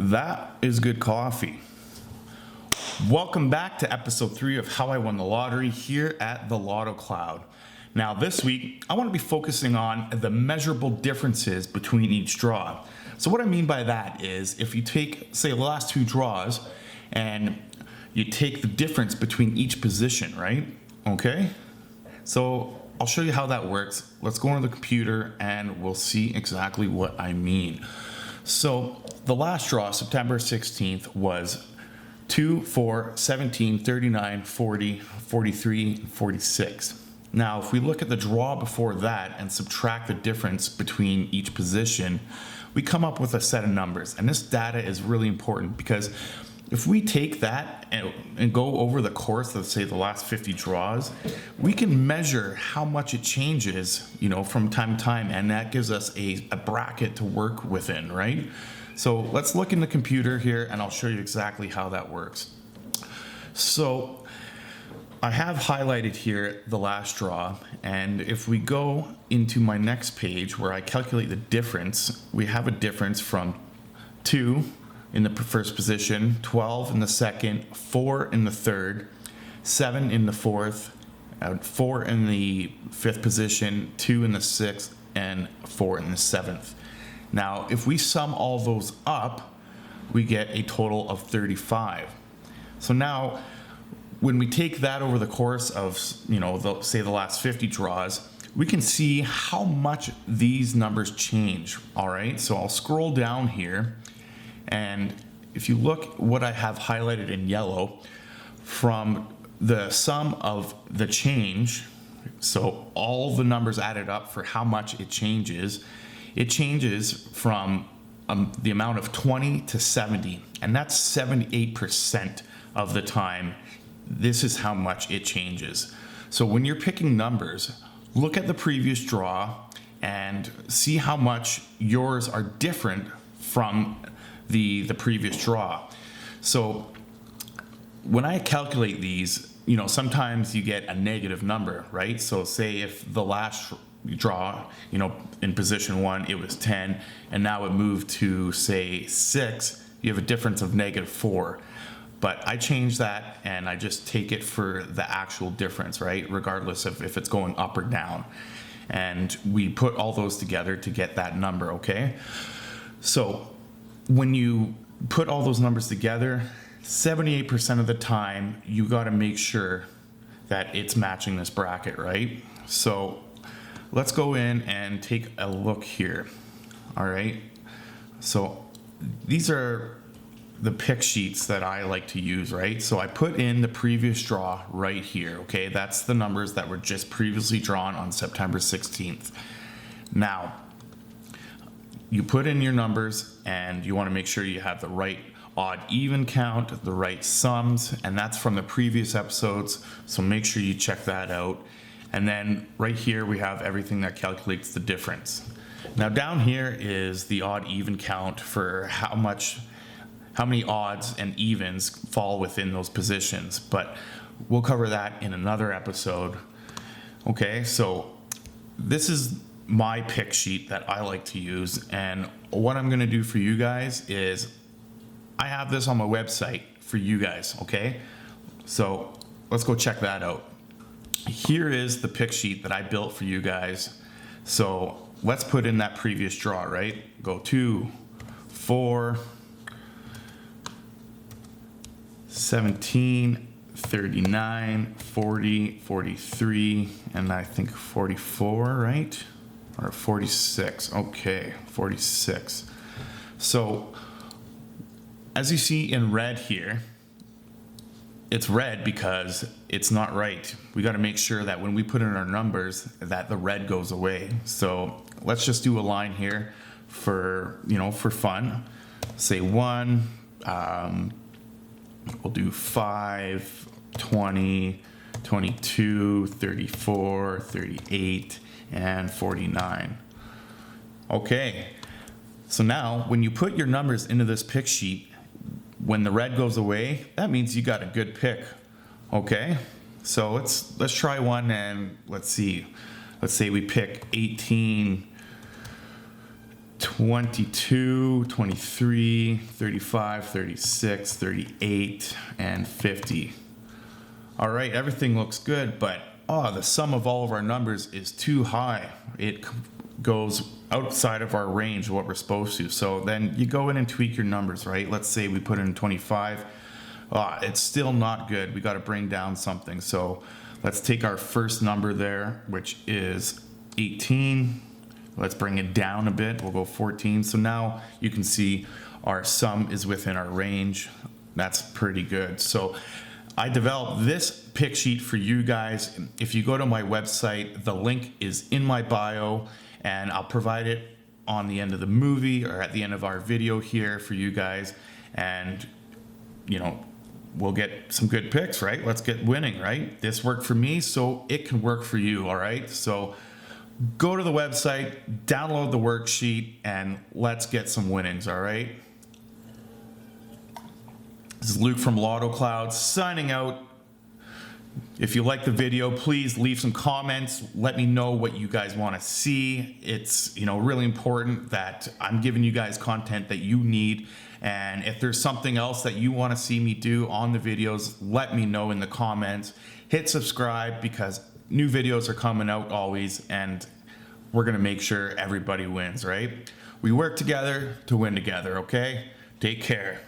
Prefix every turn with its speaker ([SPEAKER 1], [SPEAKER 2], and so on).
[SPEAKER 1] That is good coffee. Welcome back to episode 3 of How I Won the Lottery here at the Lotto Cloud. Now this week, I want to be focusing on the measurable differences between each draw. So what I mean by that is if you take, say, the last 2 draws and you take the difference between each position, right? Okay? So I'll show you how that works. Let's go into the computer and we'll see exactly what I mean. So the last draw, September 16th, was 2, 4, 17, 39, 40, 43, 46. Now, if we look at the draw before that and subtract the difference between each position, we come up with a set of numbers. And this data is really important because if we take that and go over the course of, say, the last 50 draws, we can measure how much it changes, from time to time, and that gives us a bracket to work within, right? So let's look in the computer here, and I'll show you exactly how that works. So I have highlighted here the last draw, and if we go into my next page where I calculate the difference, we have a difference from 2 in the first position, 12 in the second, 4 in the third, 7 in the fourth, 4 in the fifth position, 2 in the sixth, and 4 in the seventh. Now, if we sum all those up, we get a total of 35. So now, when we take that over the course of, say the last 50 draws, we can see how much these numbers change, all right? So I'll scroll down here, and if you look what I have highlighted in yellow, from the sum of the change, so all the numbers added up for how much it changes from the amount of 20 to 70, and that's 78% of the time. This is how much it changes. So when you're picking numbers, look at the previous draw and see how much yours are different from the previous draw. So when I calculate these, sometimes you get a negative number, right? So say if the last draw, in position 1, it was 10, and now it moved to, say, 6, you have a difference of -4. But I change that and I just take it for the actual difference, right? Regardless of if it's going up or down. And we put all those together to get that number, okay? So when you put all those numbers together, 78% of the time, you got to make sure that it's matching this bracket, right? So let's go in and take a look here. All right. So these are the pick sheets that I like to use, right? So I put in the previous draw right here. Okay. That's the numbers that were just previously drawn on September 16th. Now, you put in your numbers and you want to make sure you have the right odd even count, the right sums, and that's from the previous episodes. So make sure you check that out. And then right here we have everything that calculates the difference. Now down here is the odd even count for how many odds and evens fall within those positions, but we'll cover that in another episode. Okay, so this is my pick sheet that I like to use, and what I'm going to do for you guys is I have this on my website for you guys, okay? So let's go check that out. Here is the pick sheet that I built for you guys. So let's put in that previous draw, right? Go 2, 4, 17, 39, 40, 43, and I think 44, right? Or 46. Okay, 46. So as you see in red here, it's red because it's not right. We got to make sure that when we put in our numbers that the red goes away. So let's just do a line here for fun. Say 1, we'll do 5, 20, 22, 34, 38, and 49. Okay, so now when you put your numbers into this pick sheet, when the red goes away, that means you got a good pick. Okay, so let's try one and let's see. Let's say we pick 18, 22, 23, 35, 36, 38, and 50. All right, everything looks good, but the sum of all of our numbers is too high. It goes outside of our range of what we're supposed to. So then you go in and tweak your numbers, right? Let's say we put in 25. It's still not good. We got to bring down something. So let's take our first number there, which is 18. Let's bring it down a bit. We'll go 14. So now you can see our sum is within our range. That's pretty good. So I developed this pick sheet for you guys. If you go to my website, the link is in my bio, and I'll provide it on the end of the movie or at the end of our video here for you guys. And, we'll get some good picks, right? Let's get winning, right? This worked for me, so it can work for you, all right? So go to the website, download the worksheet, and let's get some winnings, all right? This is Luke from Lotto Cloud signing out. If you like the video, please leave some comments. Let me know what you guys want to see. It's, really important that I'm giving you guys content that you need. And if there's something else that you want to see me do on the videos, let me know in the comments. Hit subscribe because new videos are coming out always, and we're going to make sure everybody wins, right? We work together to win together, okay? Take care.